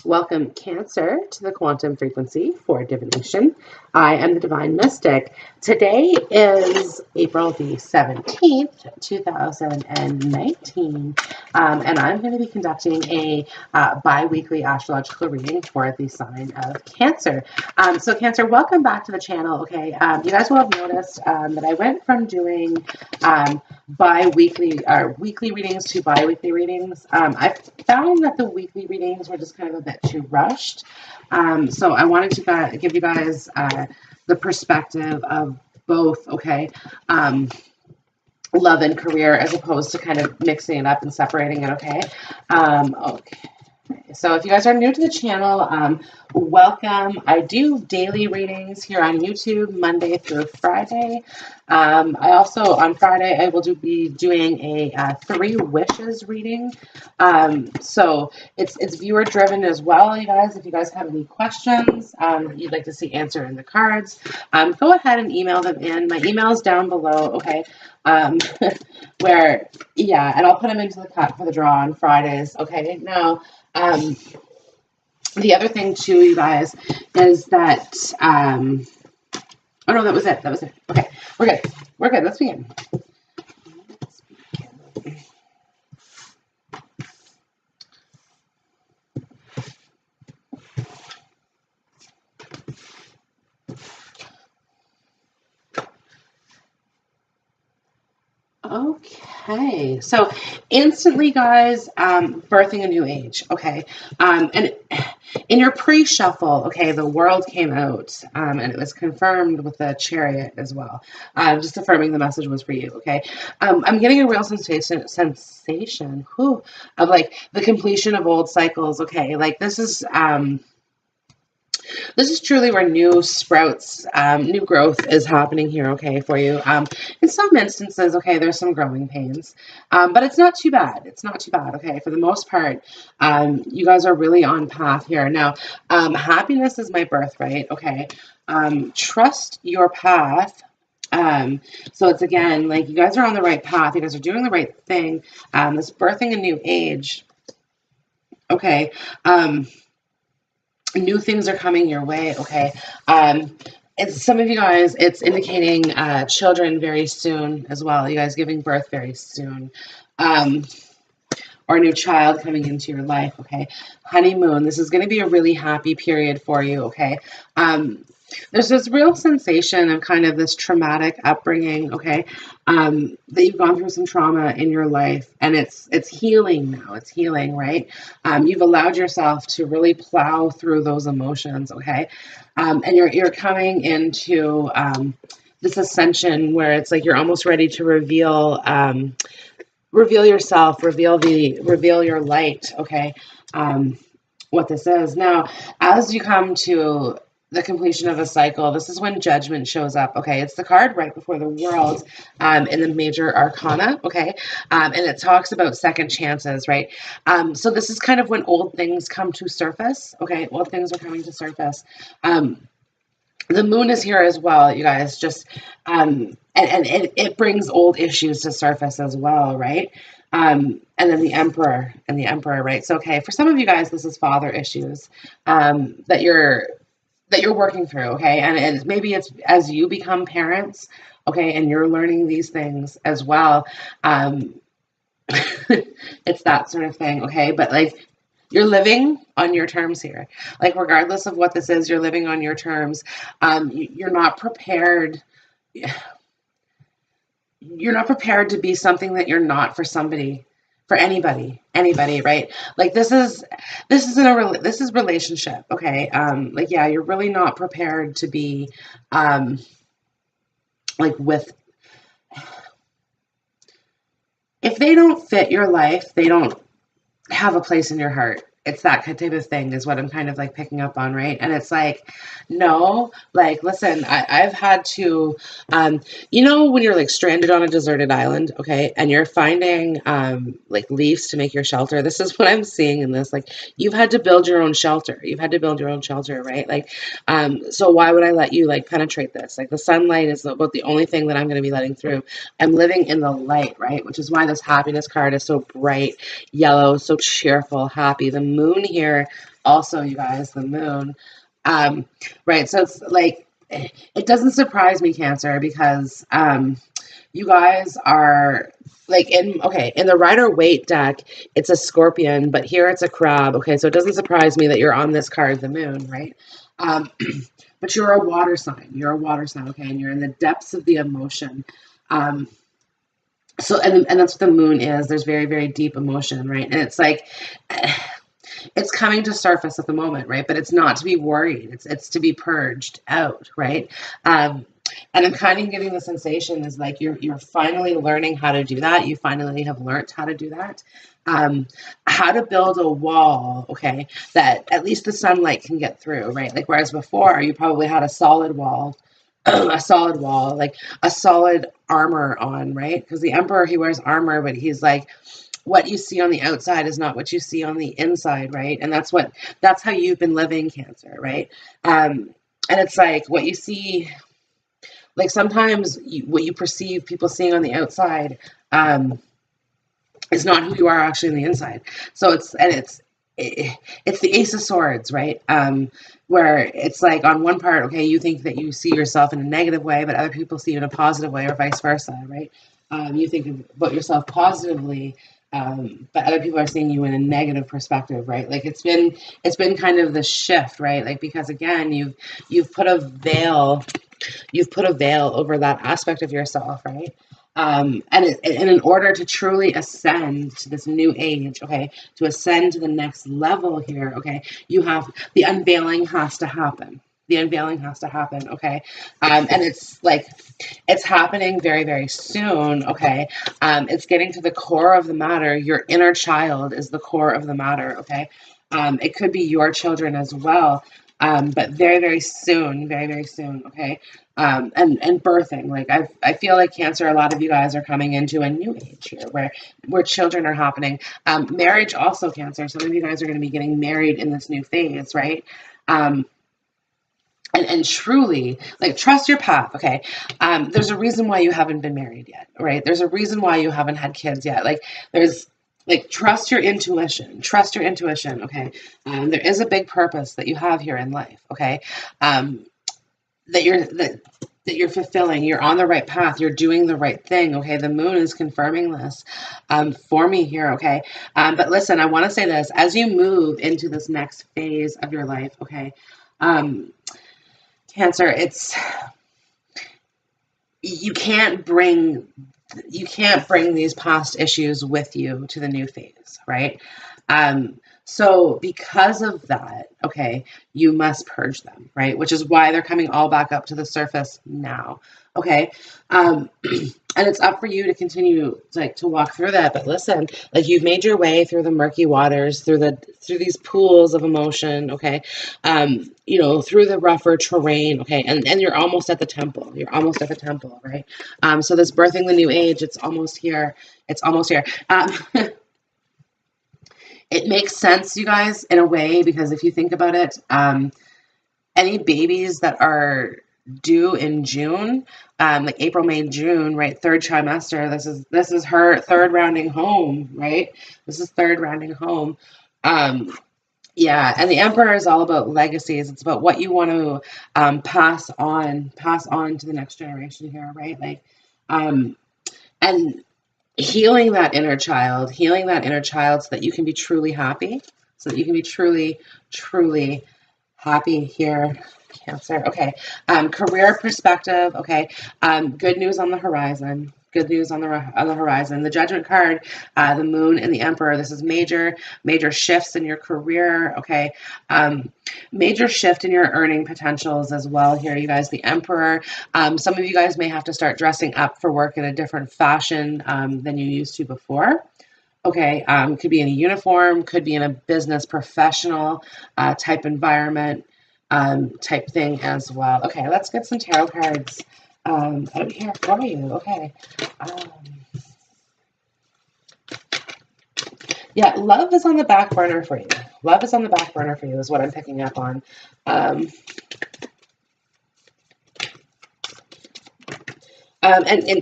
Welcome, Cancer, to the quantum frequency for divination. I am the Divine Mystic. Today is April the 17th, 2019, and I'm going to be conducting a bi-weekly astrological reading for the sign of Cancer. So, Cancer, welcome back to the channel. Okay, you guys will have noticed that I went from doing bi-weekly or weekly readings to bi-weekly readings. I found that the weekly readings were just kind of a bit too rushed. So I wanted to give you guys the perspective of both, okay, love and career, as opposed to kind of mixing it up and separating it, okay? Okay. So if you guys are new to the channel, welcome. I do daily readings here on YouTube, Monday through Friday. I also, on Friday, I will be doing a 3 wishes reading. So it's viewer driven as well, you guys. If you guys have any questions you'd like to see answered in the cards, go ahead and email them in. My email is down below, okay? Yeah, and I'll put them into the cut for the draw on Fridays, okay? Now, the other thing too, you guys, is that, oh no, that was it. Okay, we're good. Let's begin. Okay, so instantly, guys, birthing a new age, okay? And in your pre-shuffle, okay, the world came out, and it was confirmed with the chariot as well, just affirming the message was for you, okay? I'm getting a real sensation of like the completion of old cycles, okay? Like this is truly where new sprouts, new growth is happening here, okay, for you. In some instances, okay, there's some growing pains, but it's not too bad. It's not too bad, okay? For the most part, you guys are really on path here. Now, happiness is my birthright, okay? Trust your path. So it's again, like you guys are on the right path. You guys are doing the right thing. This birthing a new age, okay? New things are coming your way, okay? It's some of you guys, it's indicating children very soon as well. You guys giving birth very soon. Or a new child coming into your life, okay? Honeymoon, this is going to be a really happy period for you, okay? There's this real sensation of kind of this traumatic upbringing, okay? That you've gone through some trauma in your life, and it's healing now. It's healing, right? You've allowed yourself to really plow through those emotions, okay? And you're coming into this ascension where it's like you're almost ready to reveal yourself, reveal your light, okay? What this is. Now, as you come to the completion of a cycle, this is when judgment shows up, okay? It's the card right before the world in the major arcana, okay? And it talks about second chances, right? So this is kind of when old things come to surface, okay? Old things are coming to surface. The moon is here as well, you guys, just, and it brings old issues to surface as well, right? And then the emperor, right? So, okay, for some of you guys, this is father issues that you're working through, okay? And maybe it's as you become parents, okay, and you're learning these things as well. It's that sort of thing, okay? But like, you're living on your terms here. Like, regardless of what this is, you're living on your terms. You're not prepared. You're not prepared to be something that you're not for somebody, for anybody, right? Like this is relationship, okay? Like, yeah, you're really not prepared to be, like with, if they don't fit your life, they don't have a place in your heart. It's that type of thing is what I'm kind of like picking up on, right? And it's like, no, like, listen, I've had to, when you're like stranded on a deserted island, okay, and you're finding like leaves to make your shelter. This is what I'm seeing in this. Like, you've had to build your own shelter. You've had to build your own shelter, right? Like, so why would I let you like penetrate this? Like, the sunlight is about the only thing that I'm going to be letting through. I'm living in the light, right? Which is why this happiness card is so bright yellow, so cheerful, happy. The moon here also, you guys, the moon. Right, so it's like, it doesn't surprise me, Cancer, because you guys are like in the Rider-Waite deck, it's a scorpion, but here it's a crab. Okay, so it doesn't surprise me that you're on this card, the moon, right? Um, but you're a water sign. You're a water sign, okay, and you're in the depths of the emotion. Um, so and that's what the moon is. There's very, very deep emotion, right? And it's like it's coming to surface at the moment, right? But it's not to be worried. It's to be purged out, right? Um, and I'm kind of getting the sensation is like you're finally learning how to do that. You finally have learned how to do that. How to build a wall, okay, that at least the sunlight can get through, right? Like whereas before you probably had a solid wall, a solid wall, like a solid armor on, right? Because the emperor, he wears armor, but he's like, what you see on the outside is not what you see on the inside, right? And that's how you've been living, Cancer, right? And it's like what you see, like sometimes what you perceive people seeing on the outside is not who you are actually on the inside. So it's the Ace of Swords, right? Where it's like on one part, okay, you think that you see yourself in a negative way, but other people see you in a positive way, or vice versa, right? You think about yourself positively, but other people are seeing you in a negative perspective, right? Like it's been kind of the shift, right? Like because again, you've put a veil over that aspect of yourself, right? And in order to truly ascend to this new age, okay, to ascend to the next level here, okay, the unveiling has to happen. The unveiling has to happen, okay? And it's like, it's happening very, very soon, okay? It's getting to the core of the matter. Your inner child is the core of the matter, okay? It could be your children as well, but very, very soon, okay? And birthing. Like I feel like Cancer, a lot of you guys are coming into a new age here where children are happening. Marriage also, Cancer. Some of you guys are going to be getting married in this new phase, right? And truly, like, trust your path, okay? There's a reason why you haven't been married yet, right? There's a reason why you haven't had kids yet. Trust your intuition. Trust your intuition, okay? There is a big purpose that you have here in life, okay? That you're fulfilling. You're on the right path. You're doing the right thing, okay? The moon is confirming this for me here, okay? But listen, I want to say this. As you move into this next phase of your life, okay, Cancer, you can't bring these past issues with you to the new phase, right? So because of that, okay, you must purge them, right? Which is why they're coming all back up to the surface now, okay? And it's up for you to continue to walk through that. But listen, like you've made your way through the murky waters, through these pools of emotion, okay? Through the rougher terrain, okay? And you're almost at the temple. You're almost at the temple, right? So this birthing the new age, it's almost here. It's almost here. It makes sense, you guys, in a way, because if you think about it, any babies that are due in June, like April, May, June, right? Third trimester. This is her third rounding home, right? This is third rounding home. Yeah, and the Emperor is all about legacies. It's about what you want to pass on to the next generation here, right? Like, and healing that inner child so that you can be truly happy, so that you can be truly, truly happy here, Cancer. Okay. Career perspective. Okay. Good news on the horizon. Good news on the horizon. The Judgment card, the Moon and the Emperor. This is major shifts in your career. Okay. Major shift in your earning potentials as well here, you guys. The Emperor. Some of you guys may have to start dressing up for work in a different fashion than you used to before. Okay, could be in a uniform, could be in a business professional type environment, type thing as well. Okay, let's get some tarot cards out here for you. Okay. Yeah, love is on the back burner for you. Love is on the back burner for you is what I'm picking up on. And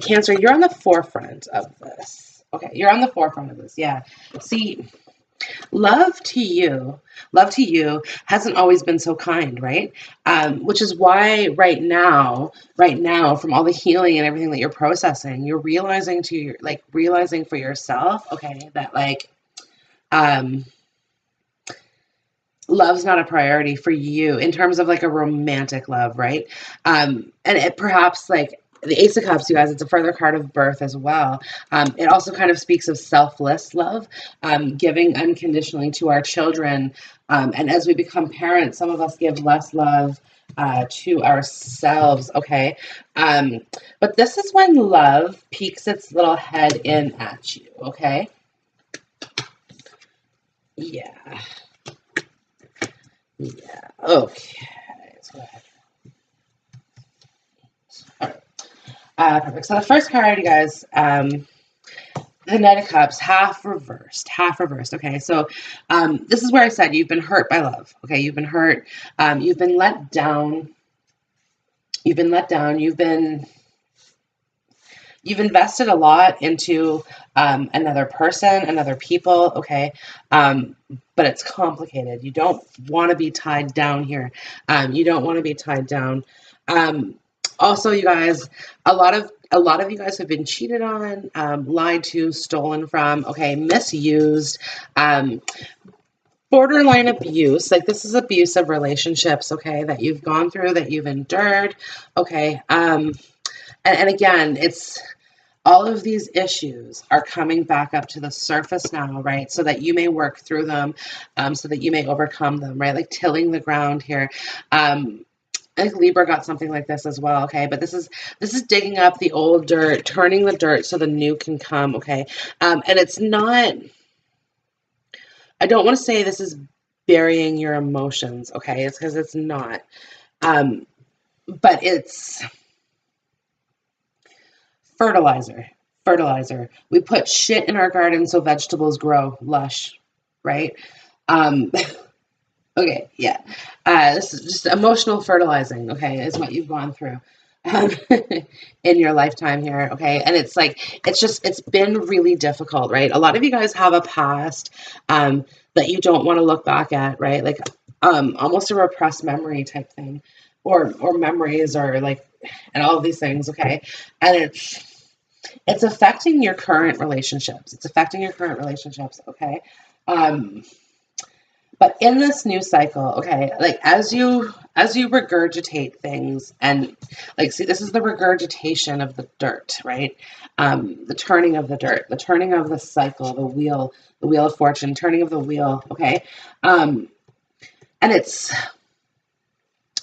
Cancer, you're on the forefront of this. Okay, you're on the forefront of this. Yeah. See, Love to you, love to you hasn't always been so kind, right? Which is why right now, from all the healing and everything that you're processing, you're realizing realizing for yourself, okay, that um, love's not a priority for you in terms of like a romantic love, right? And it perhaps like the Ace of Cups, you guys, it's a further card of birth as well. It also kind of speaks of selfless love, giving unconditionally to our children. And as we become parents, some of us give less love to ourselves, okay? Um, but this is when love peeks its little head in at you, okay? Yeah, yeah, okay. So perfect. So the first card, you guys, the Knight of Cups, half reversed, half reversed. Okay, so this is where I said you've been hurt by love. Okay, you've been hurt. You've been let down. You've been let down. You've invested a lot into another person, another people. Okay, but it's complicated. You don't want to be tied down here. You don't want to be tied down. Um, Also, you guys, a lot of you guys have been cheated on, lied to, stolen from, okay, misused, um, borderline abuse. Like this is abusive relationships, okay, that you've gone through, that you've endured, okay. And again, it's all of these issues are coming back up to the surface now, right? So that you may work through them, so that you may overcome them, right? Like tilling the ground here. I think Libra got something like this as well, okay? But this is digging up the old dirt, turning the dirt so the new can come, okay? And it's not. I don't want to say this is burying your emotions, okay? It's because it's not. Um, but it's fertilizer. Fertilizer. We put shit in our garden so vegetables grow lush, right? Um, okay, yeah. This is just emotional fertilizing, okay, is what you've gone through um, in your lifetime here, okay? And it's like, it's been really difficult, right? A lot of you guys have a past that you don't want to look back at, right? Like almost a repressed memory type thing, or memories, or like, and all of these things, okay? And it's affecting your current relationships. It's affecting your current relationships, okay? Um, but in this new cycle, okay, like as you regurgitate things, and like, see, this is the regurgitation of the dirt, right? The turning of the dirt, the turning of the cycle, the wheel of fortune, turning of the wheel, okay? Um, and it's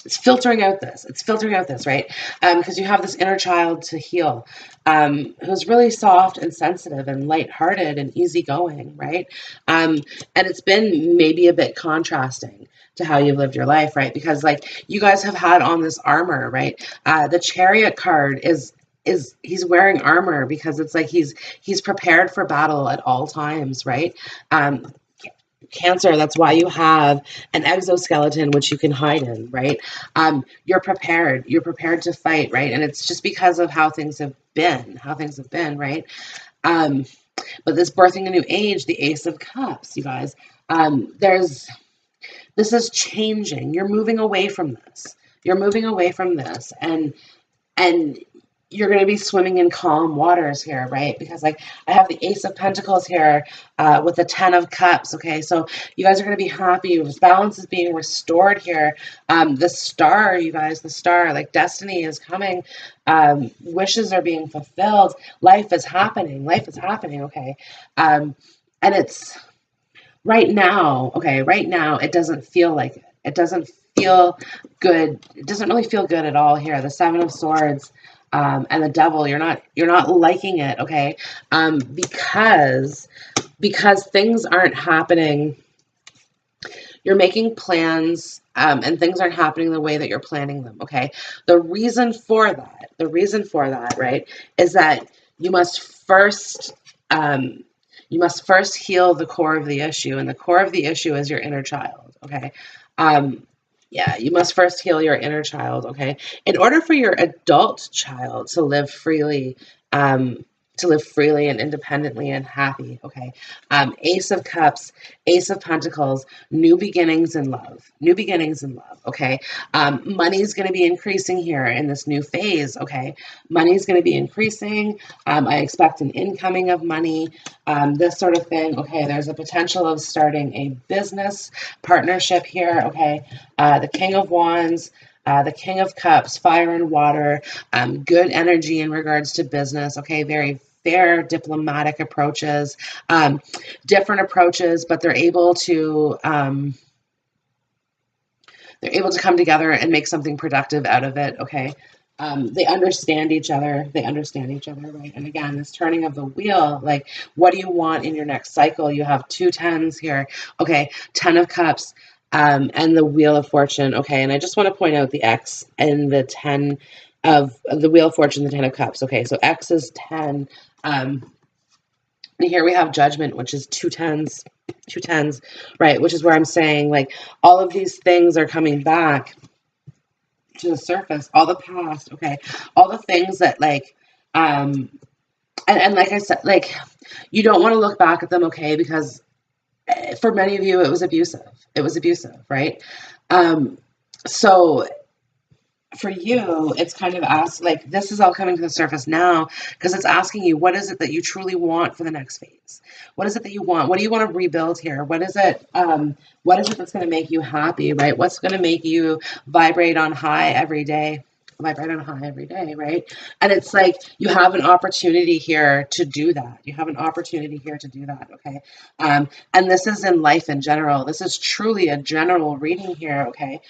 filtering out this. It's filtering out this, right? Because you have this inner child to heal, who's really soft and sensitive and lighthearted and easygoing, right? And it's been maybe a bit contrasting to how you've lived your life, right? Because like you guys have had on this armor, right? The Chariot card is he's wearing armor because it's like he's prepared for battle at all times, right? Um, Cancer, that's why you have an exoskeleton which you can hide in, right? You're prepared to fight, right? And it's just because of how things have been, right? um but this birthing a new age, the Ace of Cups, you guys, there's this is changing. You're moving away from this. You're moving away from this, and you're going to be swimming in calm waters here, right? Because like I have the Ace of Pentacles here with the Ten of Cups. Okay, so you guys are going to be happy. Balance is being restored here. The star, you guys, the star, like destiny is coming. Wishes are being fulfilled. Life is happening. Life is happening. Okay, and it's right now. Okay, right now it doesn't feel like it. It doesn't feel good. It doesn't really feel good at all here. The Seven of Swords and the Devil. You're not liking it, okay? Because things aren't happening. You're making plans, and things aren't happening the way that you're planning them, okay? The reason for that, right, is that you must first heal the core of the issue, and the core of the issue is your inner child, okay? Um, yeah, you must first heal your inner child, okay? In order for your adult child to live freely, um, to live freely and independently and happy. Okay. Ace of Cups, Ace of Pentacles, new beginnings in love. New beginnings in love. Okay. Money is going to be increasing here in this new phase. Okay. Money is going to be increasing. I expect an incoming of money, this sort of thing. Okay. There's a potential of starting a business partnership here. Okay. The King of Wands. The King of Cups, fire and water, good energy in regards to business. Okay, very fair diplomatic approaches, different approaches, but they're able to come together and make something productive out of it. Okay. They understand each other. They understand each other, right? And again, this turning of the wheel, like, what do you want in your next cycle? You have 2 tens here. Okay, 10 of Cups, and the Wheel of Fortune. Okay, and I just want to point out the X and the 10 of the Wheel of Fortune, the 10 of Cups. Okay, so X is 10. And here we have Judgment, which is 2 tens, right? Which is where I'm saying, like, all of these things are coming back to the surface, all the past. Okay, all the things that, like, and like I said, like, you don't want to look back at them. Okay, because for many of you it was abusive, right? So for you, it's kind of asked, like, this is all coming to the surface now because it's asking you, what is it that you truly want for the next phase? What is it that you want? What do you want to rebuild here? What is it that's going to make you happy, right? What's going to make you vibrate on high every day? Right? And it's like, you have an opportunity here to do that. Okay. And this is in life in general. This is truly a general reading here. Okay.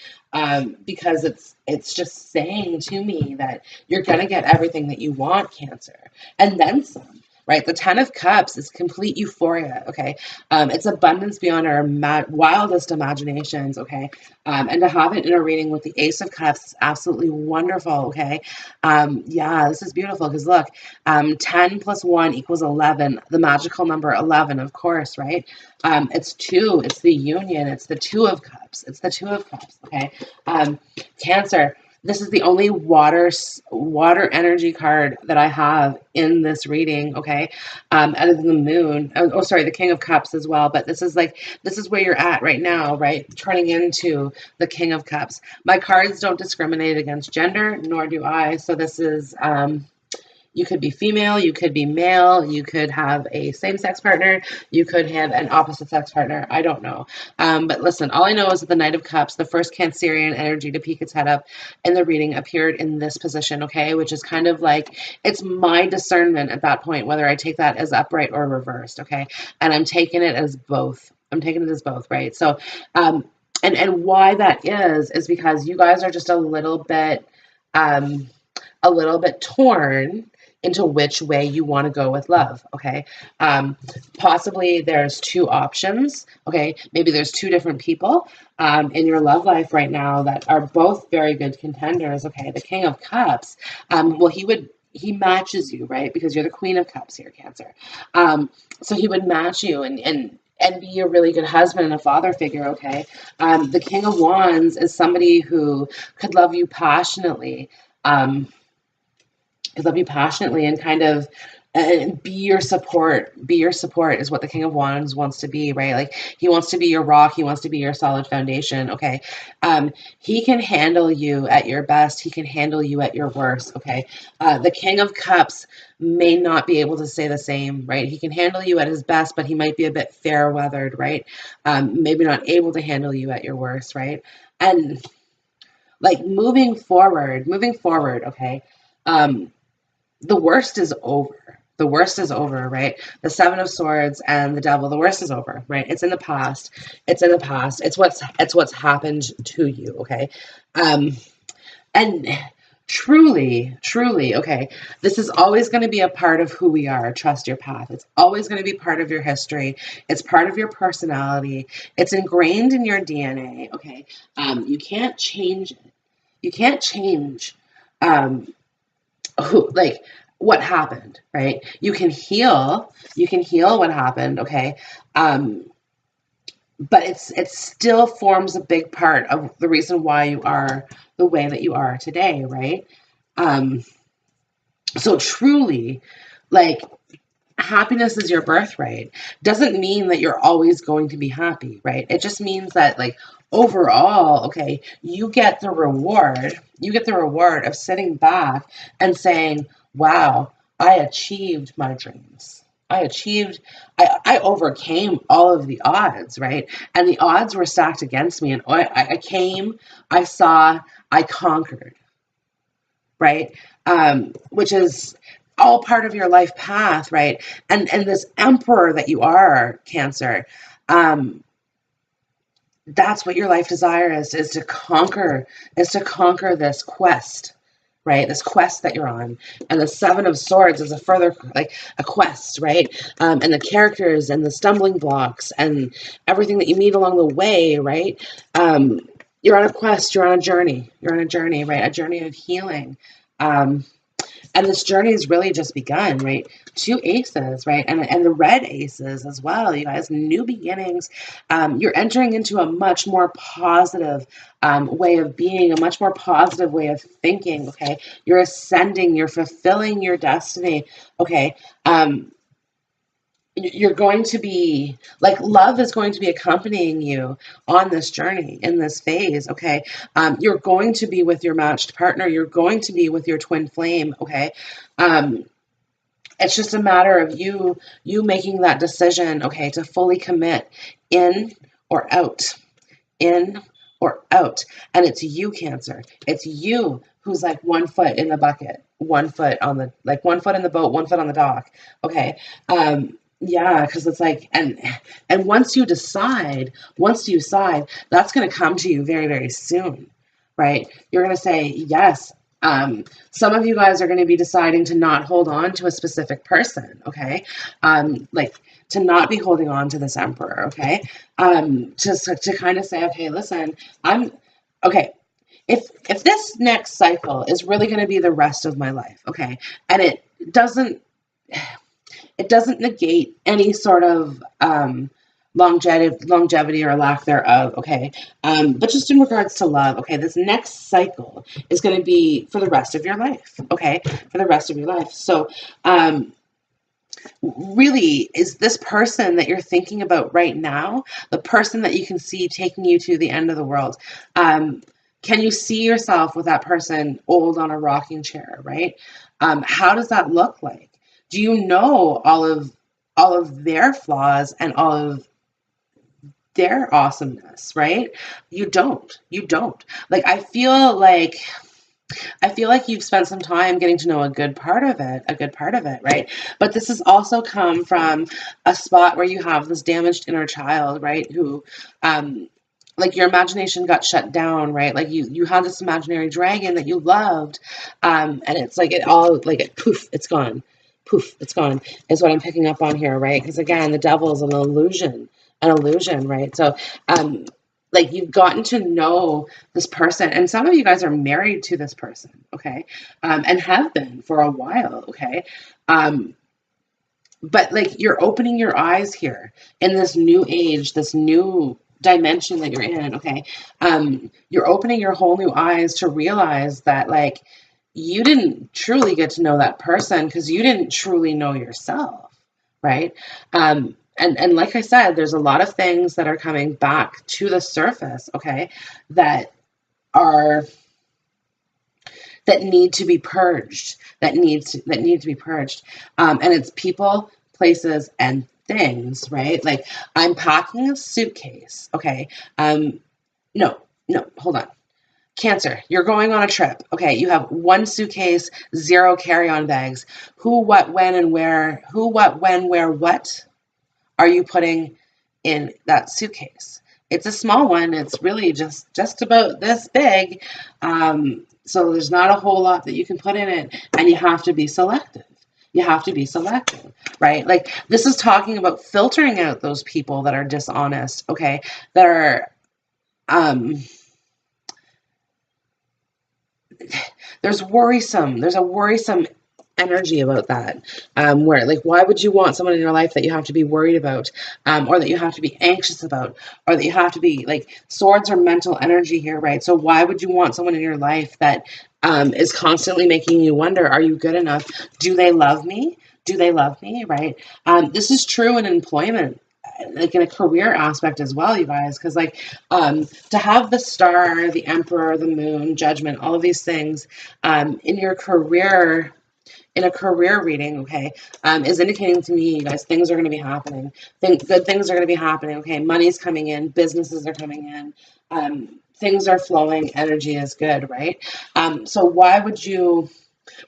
Because it's just saying to me that you're going to get everything that you want, Cancer, and then some. Right, the 10 of Cups is complete euphoria. Okay, it's abundance beyond our wildest imaginations. Okay, and to have it in a reading with the Ace of Cups is absolutely wonderful. Okay, yeah, this is beautiful because look, 10 plus 1 equals 11. The magical number 11, of course, right? It's 2. It's the union. It's the 2 of Cups. Okay, Cancer. This is the only water energy card that I have in this reading, okay? Other than the Moon. Oh, sorry, the King of Cups as well. But this is where you're at right now, right? Turning into the King of Cups. My cards don't discriminate against gender, nor do I. So this is you could be female, you could be male, you could have a same-sex partner, you could have an opposite-sex partner. I don't know. But listen, all I know is that the Knight of Cups, the first Cancerian energy to peek its head up in the reading, appeared in this position, okay? Which is kind of like, it's my discernment at that point, whether I take that as upright or reversed, okay? And I'm taking it as both. Right? So, and why that is because you guys are just a little bit torn into which way you want to go with love. Okay. Possibly there's 2 options. Okay. Maybe there's 2 different people in your love life right now that are both very good contenders. Okay. The King of Cups, well, he matches you, right? Because you're the Queen of Cups here, Cancer. So he would match you and be a really good husband and a father figure, okay? The King of Wands is somebody who could love you passionately, and kind of be your support. Is what the King of Wands wants to be, right? Like, he wants to be your rock. He wants to be your solid foundation, okay? He can handle you at your best. He can handle you at your worst, okay? The King of Cups may not be able to say the same, right? He can handle you at his best, but he might be a bit fair-weathered, right? Maybe not able to handle you at your worst, right? And, like, moving forward, okay? The worst is over. Right? The 7 of Swords and the Devil, the worst is over, right? It's in the past. It's what's happened to you, okay? And truly, okay, this is always going to be a part of who we are. Trust your path. It's always going to be part of your history. It's part of your personality. It's ingrained in your DNA, okay? You can't change it. You can't change what happened, right? You can heal what happened, okay? But it still forms a big part of the reason why you are the way that you are today, right? So truly, Like, happiness is your birthright. Doesn't mean that you're always going to be happy, right? It just means that, like, overall, okay, you get the reward of sitting back and saying, wow, I achieved my dreams. I overcame all of the odds, right? And the odds were stacked against me, and I came, I saw, I conquered, right? Which is all part of your life path, right? And this emperor that you are, Cancer, um, that's what your life desire is to conquer this quest, right? This quest that you're on. And the Seven of Swords is a further, like, a quest, right? And the characters and the stumbling blocks and everything that you meet along the way, right? You're on a quest, you're on a journey, right? A journey of healing. Um, and this journey has really just begun, right? Two aces, right? And the red aces as well, you guys, new beginnings. You're entering into a much more positive way of being, a much more positive way of thinking, okay? You're ascending, you're fulfilling your destiny, okay? You're going to be, like, love is going to be accompanying you on this journey, in this phase, okay? You're going to be with your matched partner, you're going to be with your twin flame, okay? um, it's just a matter of you making that decision, okay, to fully commit, in or out, in or out. And it's you, Cancer, it's you who's like 1 foot in the bucket, 1 foot on the, like, 1 foot in the boat, 1 foot on the dock, okay? Yeah, because it's like, and once you decide, that's going to come to you very, very soon, right? You're going to say yes. Some of you guys are going to be deciding to not hold on to a specific person, okay? Like, to not be holding on to this emperor, okay? Just to kind of say, okay, listen, I'm okay. If this next cycle is really going to be the rest of my life, okay, and doesn't it doesn't negate any sort of longevity or lack thereof, okay? But just in regards to love, okay, this next cycle is going to be for the rest of your life, okay? For the rest of your life. So, really, is this person that you're thinking about right now the person that you can see taking you to the end of the world? Can you see yourself with that person old on a rocking chair, right? How does that look like? Do you know all of their flaws and all of their awesomeness, right? You don't. You don't. Like, I feel like you've spent some time getting to know a good part of it, right? But this has also come from a spot where you have this damaged inner child, right? Who, like, your imagination got shut down, right? Like, you had this imaginary dragon that you loved, and it's like poof, it's gone. Poof, it's gone, is what I'm picking up on here, right? Because again, the devil is an illusion, right? So, like, you've gotten to know this person, and some of you guys are married to this person, okay, and have been for a while, okay, but, like, you're opening your eyes here in this new age, this new dimension that you're in, okay. You're opening your whole new eyes to realize that, like, you didn't truly get to know that person because you didn't truly know yourself, right? And like I said, there's a lot of things that are coming back to the surface, okay, that are that need to be purged, that need to be purged, and it's people, places, and things, right? Like, I'm packing a suitcase, okay. No, no, hold on. Cancer, you're going on a trip. Okay, you have one suitcase, zero carry-on bags. Who, what, when, and where? Who, what, when, where, what are you putting in that suitcase? It's a small one. It's really just about this big. So there's not a whole lot that you can put in it, and you have to be selective. You have to be selective, right? Like, this is talking about filtering out those people that are dishonest, okay? That are there's a worrisome energy about that, where, like, why would you want someone in your life that you have to be worried about, or that you have to be anxious about, or that you have to be, like, swords are mental energy here, right? So why would you want someone in your life that is constantly making you wonder, are you good enough? Do they love me? Do they love me, right? This is true in employment, like in a career aspect as well, you guys, because like to have the star, the emperor, the moon, judgment, all of these things in your career, in a career reading, okay, is indicating to me, you guys, things are going to be happening. Good things are going to be happening. Okay, money's coming in, businesses are coming in, things are flowing, energy is good, right? So why would you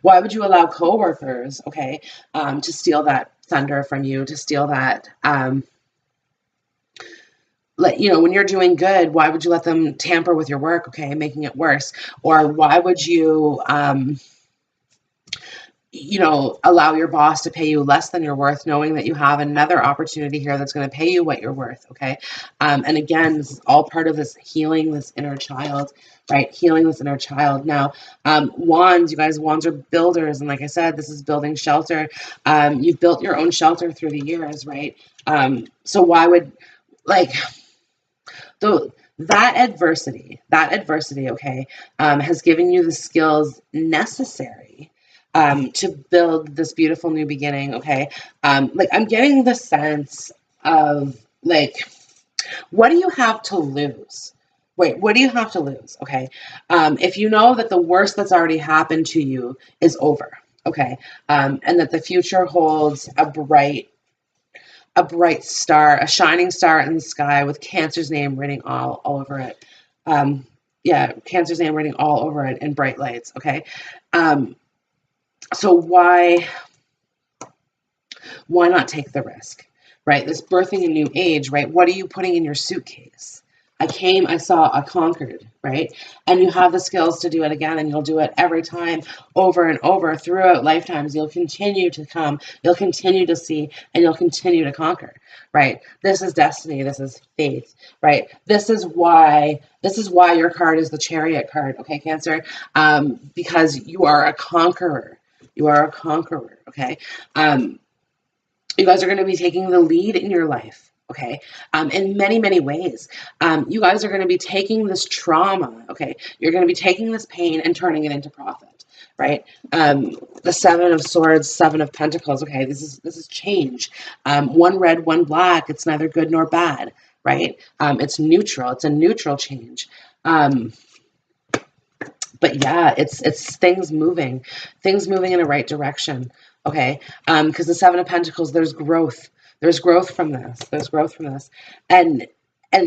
allow coworkers, okay, to steal that thunder from you, to steal that, when you're doing good, why would you let them tamper with your work, okay, making it worse? Or why would you, allow your boss to pay you less than you're worth, knowing that you have another opportunity here that's going to pay you what you're worth, okay? And again, this is all part of this healing this inner child, right? Healing this inner child. Now, wands, you guys, wands are builders. And like I said, this is building shelter. You've built your own shelter through the years, right? So why would, like, that adversity, okay, has given you the skills necessary to build this beautiful new beginning, okay? Like, I'm getting the sense of, like, what do you have to lose? Wait, what do you have to lose, okay? If you know that the worst that's already happened to you is over, okay? And that the future holds a bright star, a shining star in the sky with Cancer's name written all over it. Cancer's name written all over it in bright lights, okay? So why not take the risk, right? This birthing a new age, right? What are you putting in your suitcase? I came, I saw, I conquered, right? And you have the skills to do it again, and you'll do it every time, over and over, throughout lifetimes. You'll continue to come, you'll continue to see, and you'll continue to conquer, right? This is destiny, this is faith, right? This is why your card is the Chariot card, okay, Cancer? Because you are a conqueror. You are a conqueror, okay? You guys are going to be taking the lead in your life, okay, in many, many ways. You guys are going to be taking this trauma, okay, you're going to be taking this pain and turning it into profit, right? The Seven of Swords, Seven of Pentacles, okay, this is change. One red, one black, it's neither good nor bad, right? It's neutral, it's a neutral change. But yeah, it's things moving in a right direction, okay? Because the Seven of Pentacles, there's growth. There's growth from this. And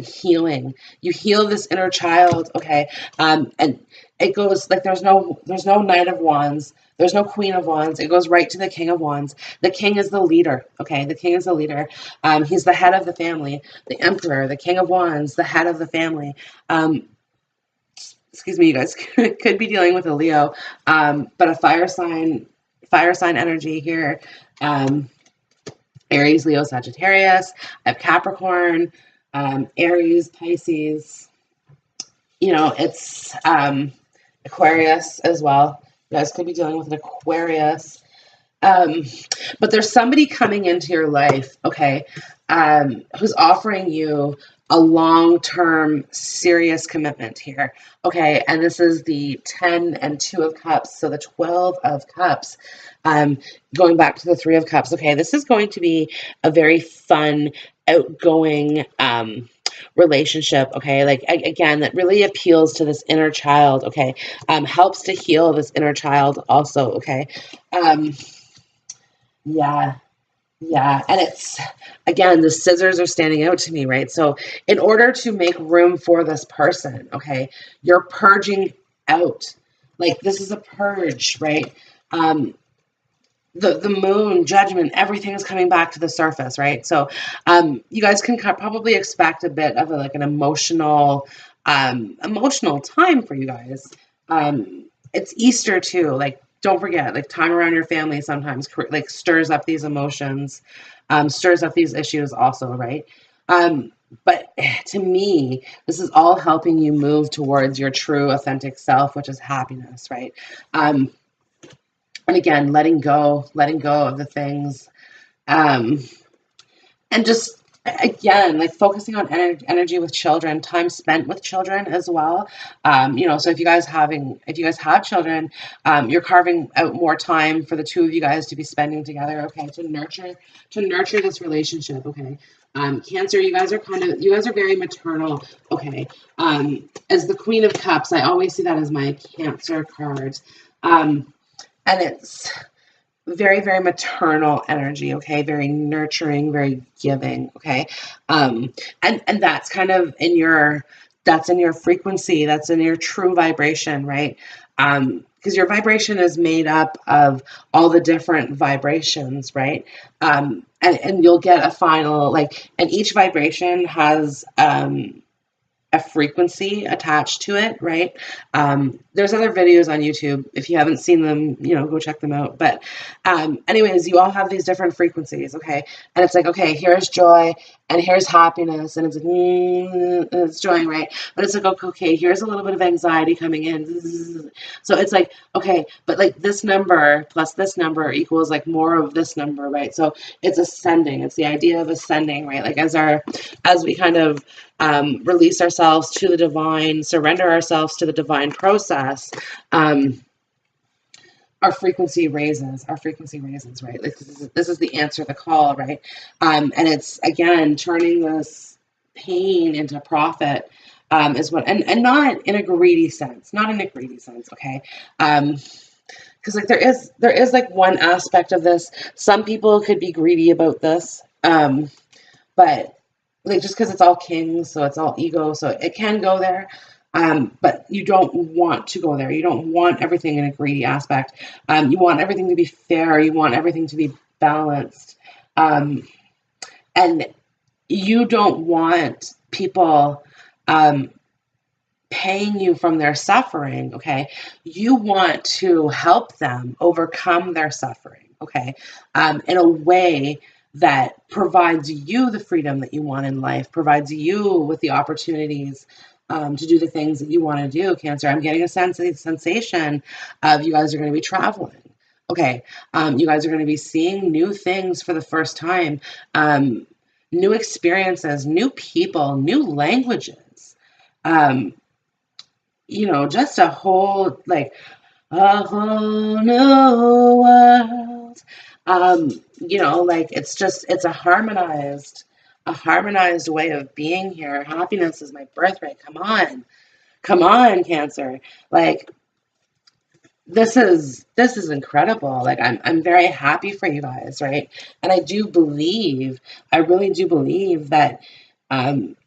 healing. You heal this inner child, okay? And it goes like there's no Knight of Wands. There's no Queen of Wands. It goes right to the King of Wands. The King is the leader, okay? The King is the leader. He's the head of the family. The Emperor, the King of Wands, the head of the family. Excuse me, you guys could be dealing with a Leo, but a fire sign energy here. Aries, Leo, Sagittarius. I have Capricorn, Aries, Pisces. It's Aquarius as well. You guys could be dealing with an Aquarius. But there's somebody coming into your life, okay, who's offering you a long-term serious commitment here, okay? And this is the 10 and 2 of Cups, so the 12 of Cups, going back to the 3 of Cups, okay? This is going to be a very fun, outgoing relationship, okay? Like, again, that really appeals to this inner child, okay? Helps to heal this inner child also, okay? Yeah, and it's, again, the scissors are standing out to me, right? So in order to make room for this person, okay, you're purging out. Like, this is a purge, right? The moon, judgment, everything is coming back to the surface, right? So you guys can probably expect a bit of an emotional time for you guys. It's Easter too, like, don't forget, like, time around your family sometimes like stirs up these emotions, stirs up these issues also, right? But to me, this is all helping you move towards your true authentic self, which is happiness, right? And again, letting go of the things, and just again, like focusing on energy with children, time spent with children as well. You know, so if you guys have children, you're carving out more time for the two of you guys to be spending together, okay, to nurture this relationship, okay. Cancer, you guys are very maternal, okay. As the Queen of Cups, I always see that as my Cancer card. And it's very, very maternal energy, okay, very nurturing, very giving, okay. And that's kind of in your, that's in your frequency, that's in your true vibration, right? Because your vibration is made up of all the different vibrations, right? And you'll get a final, like, and each vibration has a frequency attached to it, right? There's other videos on YouTube. If you haven't seen them, you know, go check them out. But anyways, you all have these different frequencies, okay? And it's like, okay, here's joy and here's happiness, and it's like, and it's joy, right? But it's like, okay, here's a little bit of anxiety coming in. So it's like, okay, but like this number plus this number equals like more of this number, right? So it's ascending. It's the idea of ascending, right? Like as we kind of release ourselves to the divine, surrender ourselves to the divine process, our frequency raises, right? Like this is the answer to the call, right? And it's, again, turning this pain into profit, is what, and not in a greedy sense, okay? Because like there is like one aspect of this. Some people could be greedy about this, but like just because it's all kings, so it's all ego, so it can go there. But you don't want to go there. You don't want everything in a greedy aspect. You want everything to be fair. You want everything to be balanced. And you don't want people paying you from their suffering, okay? You want to help them overcome their suffering, okay? In a way that provides you the freedom that you want in life, provides you with the opportunities to do the things that you want to do, Cancer. I'm getting a sensation of you guys are going to be traveling. Okay, you guys are going to be seeing new things for the first time, new experiences, new people, new languages. You know, just a whole, like, a whole new world. You know, like it's a harmonized way of being here. Happiness is my birthright. Come on, Cancer. Like this is incredible. Like I'm very happy for you guys, right? And I really do believe that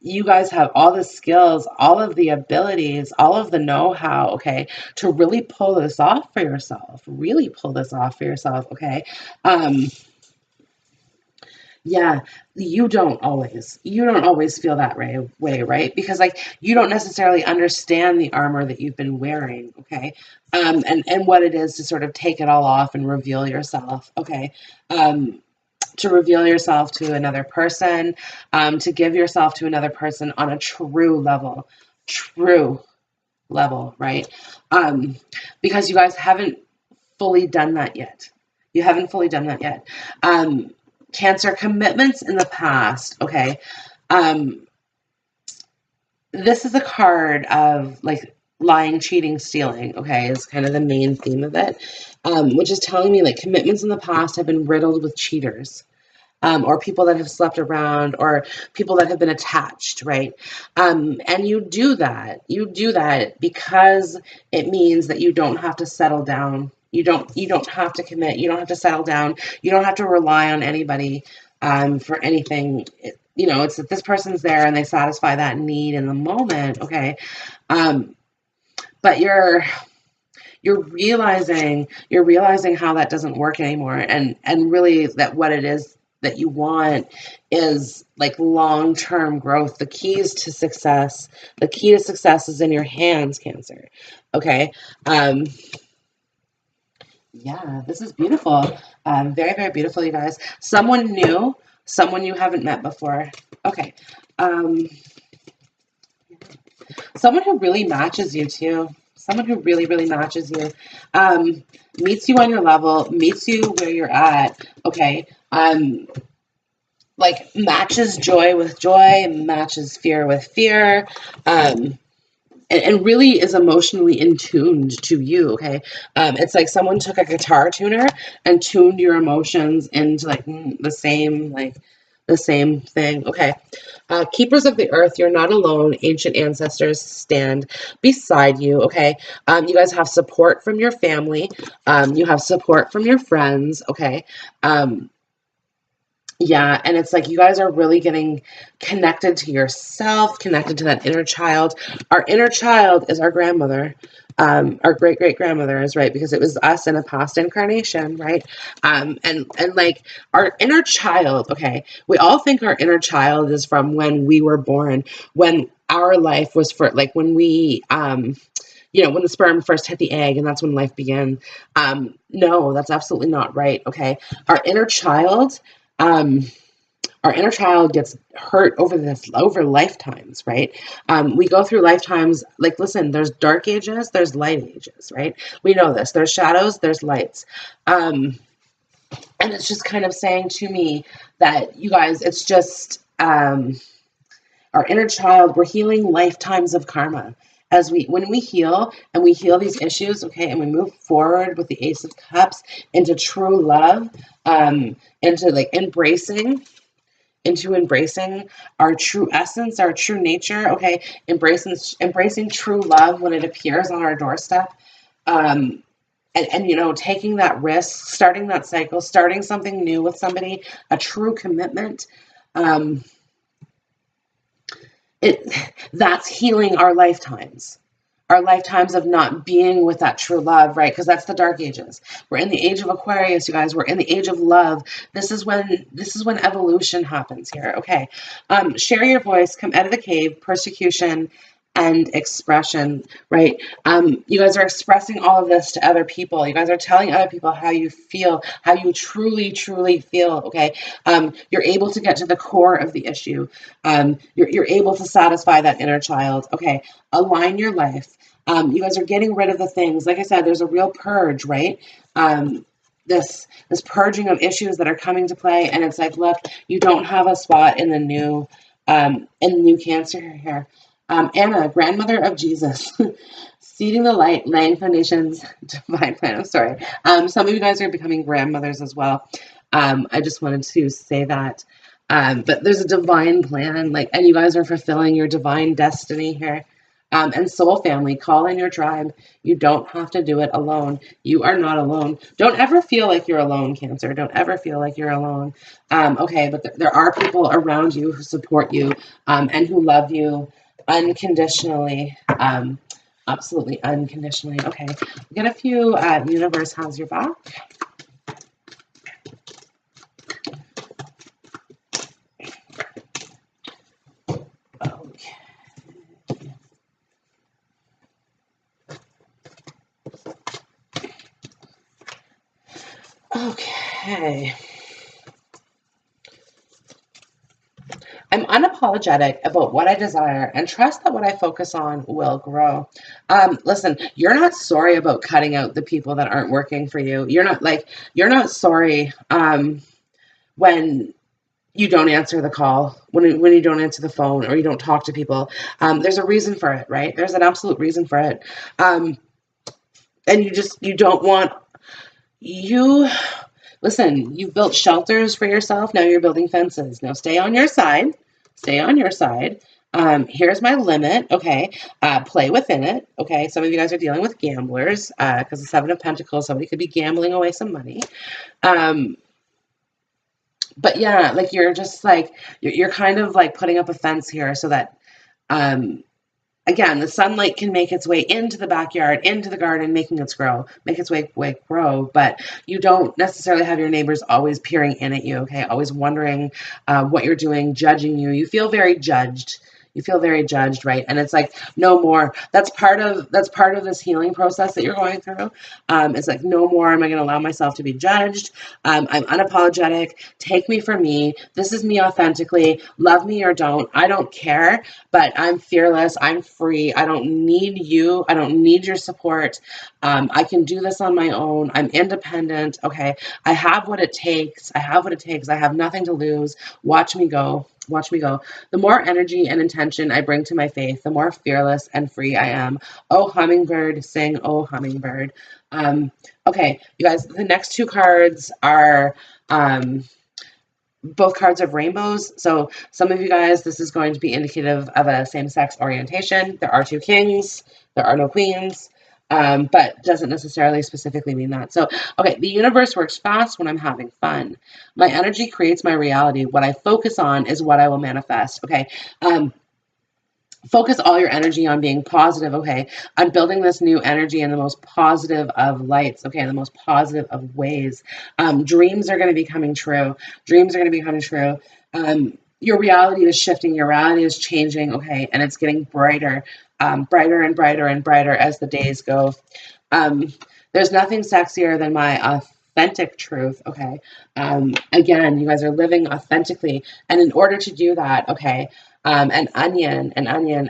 you guys have all the skills, all of the abilities, all of the know-how, okay, to really pull this off for yourself. Really pull this off for yourself, okay? Yeah, you don't always feel that way, right? Because like you don't necessarily understand the armor that you've been wearing, okay? And what it is to sort of take it all off and reveal yourself, okay? To reveal yourself to another person, to give yourself to another person on a true level, right? Um, because you guys haven't fully done that yet. You haven't fully done that yet. Cancer, commitments in the past, okay? Um, this is a card of like lying, cheating, stealing, okay, is kind of the main theme of it, which is telling me like commitments in the past have been riddled with cheaters. Or people that have slept around, or people that have been attached, right? And you do that. You do that because it means that you don't have to settle down. You don't have to commit. You don't have to settle down. You don't have to rely on anybody for anything. You know, it's that this person's there and they satisfy that need in the moment, okay? Um, but you're realizing how that doesn't work anymore, and really that what it is that you want is like long-term growth. The key to success is in your hands, Cancer, okay? um yeah, this is beautiful. Very, very beautiful, you guys. Someone new, someone you haven't met before, okay. um Someone who really matches you too. Someone who really, really matches you. Meets you on your level, meets you where you're at. Okay. like matches joy with joy, matches fear with fear, and really is emotionally in tuned to you. Okay, it's like someone took a guitar tuner and tuned your emotions into like the same thing. Okay, keepers of the earth, you're not alone. Ancient ancestors stand beside you. Okay, you guys have support from your family. You have support from your friends. Okay. Yeah, and it's like you guys are really getting connected to yourself, connected to that inner child. Our inner child is our grandmother. Our great great grandmother is right because it was us in a past incarnation, right? And like our inner child, okay, we all think our inner child is from when we were born, when our life was for like when we when the sperm first hit the egg and that's when life began. No, that's absolutely not right. Okay. Our inner child, um, our inner child gets hurt over lifetimes, right? We go through lifetimes. Like, listen, there's dark ages, there's light ages, right? We know this. There's shadows, there's lights. And it's just kind of saying to me that you guys, it's just our inner child, we're healing lifetimes of karma. When we heal and we heal these issues, okay, and we move forward with the Ace of Cups into true love, into like embracing our true essence, our true nature, okay, embracing true love when it appears on our doorstep, and taking that risk, starting that cycle, starting something new with somebody, a true commitment. That's healing our lifetimes of not being with that true love, right? Because that's the dark ages. We're in the age of Aquarius, you guys. We're in the age of love. This is when evolution happens here. Okay. Share your voice, come out of the cave, persecution and expression, right? You guys are expressing all of this to other people. You guys are telling other people how you feel, how you truly, truly feel, okay? You're able to get to the core of the issue. You're able to satisfy that inner child, okay? Align your life. You guys are getting rid of the things. Like I said, there's a real purge, right? This purging of issues that are coming to play, and it's like, look, you don't have a spot in the new Cancer here. Anna, grandmother of Jesus, seeding the light, laying foundations, divine plan. I'm sorry. Some of you guys are becoming grandmothers as well. I just wanted to say that. But there's a divine plan, and you guys are fulfilling your divine destiny here. And soul family, call in your tribe. You don't have to do it alone. You are not alone. Don't ever feel like you're alone, Cancer. Don't ever feel like you're alone. Okay, but there are people around you who support you and who love you unconditionally, absolutely unconditionally. Okay, we got a few. Universe has your back. Okay. I'm unapologetic about what I desire and trust that what I focus on will grow. Listen, you're not sorry about cutting out the people that aren't working for you. You're not sorry when you don't answer the call, when you don't answer the phone or you don't talk to people. There's a reason for it, right? There's an absolute reason for it. And you don't want listen, you've built shelters for yourself. Now you're building fences. Now stay on your side. Stay on your side. Here's my limit. Okay. Play within it. Okay. Some of you guys are dealing with gamblers because the Seven of Pentacles, somebody could be gambling away some money. But yeah, like you're just like, you're kind of like putting up a fence here so that, again, the sunlight can make its way into the backyard, into the garden, make its way grow, but you don't necessarily have your neighbors always peering in at you, okay? Always wondering what you're doing, judging you. You feel very judged. You feel very judged, right? And it's like, no more. That's part of this healing process that you're going through. It's like, no more am I going to allow myself to be judged. I'm unapologetic. Take me for me. This is me authentically. Love me or don't. I don't care, but I'm fearless. I'm free. I don't need you. I don't need your support. I can do this on my own. I'm independent. Okay. I have what it takes. I have what it takes. I have nothing to lose. Watch me go. Watch me go. The more energy and intention I bring to my faith, the more fearless and free I am. Oh, hummingbird, sing, oh, hummingbird. Okay, you guys, the next two cards are both cards of rainbows. So some of you guys, this is going to be indicative of a same-sex orientation. There are two kings. There are no queens. But doesn't necessarily specifically mean that. So, okay, the universe works fast when I'm having fun. My energy creates my reality. What I focus on is what I will manifest. Okay. Focus all your energy on being positive. Okay. I'm building this new energy in the most positive of lights. Okay. In the most positive of ways. Dreams are going to be coming true. Dreams are going to be coming true. Your reality is shifting. Your reality is changing. Okay. And it's getting brighter. Brighter and brighter and brighter as the days go. There's nothing sexier than my authentic truth. Okay. Again, you guys are living authentically. And in order to do that, okay, an onion,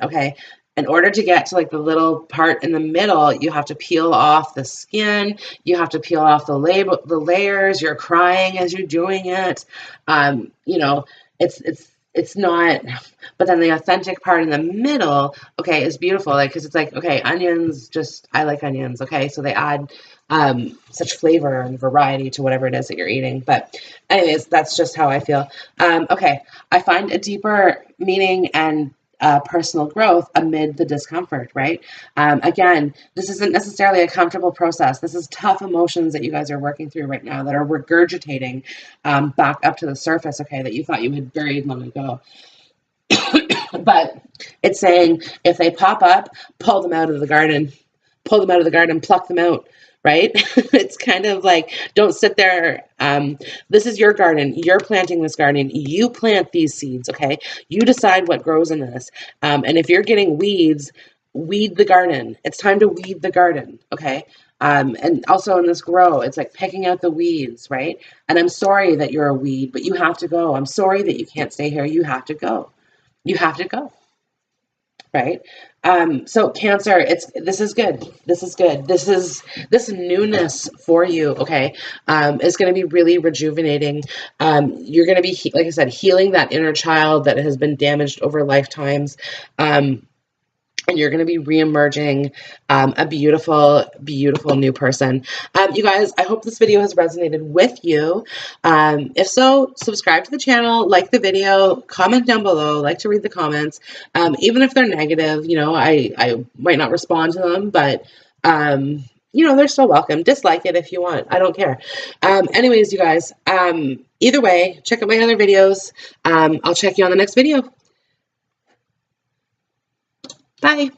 okay, in order to get to like the little part in the middle, you have to peel off the skin. You have to peel off the layers. You're crying as you're doing it. You know, it's not, but then the authentic part in the middle, okay, is beautiful. Like, cause it's like, okay, onions, I like onions. Okay. So they add, such flavor and variety to whatever it is that you're eating. But anyways, that's just how I feel. Okay. I find a deeper meaning and personal growth amid the discomfort, right? Again, this isn't necessarily a comfortable process. This is tough emotions that you guys are working through right now that are regurgitating back up to the surface, okay, that you thought you had buried long ago. But it's saying if they pop up, pull them out of the garden, pluck them out. Right? It's kind of like, don't sit there. This is your garden. You're planting this garden. You plant these seeds. Okay. You decide what grows in this. And if you're getting weeds, weed the garden. It's time to weed the garden. Okay. And also in this grow, it's like picking out the weeds, right? And I'm sorry that you're a weed, but you have to go. I'm sorry that you can't stay here. You have to go. You have to go. Right? So Cancer, this is good. This is good. This newness for you, okay, is going to be really rejuvenating. You're going to be, like I said, healing that inner child that has been damaged over lifetimes. And you're going to be reemerging a beautiful, beautiful new person. You guys, I hope this video has resonated with you. If so, subscribe to the channel, like the video, comment down below, like to read the comments. Even if they're negative, you know, I might not respond to them, but you know, they're still welcome. Dislike it if you want. I don't care. Anyways, you guys, either way, check out my other videos. I'll check you on the next video. Bye.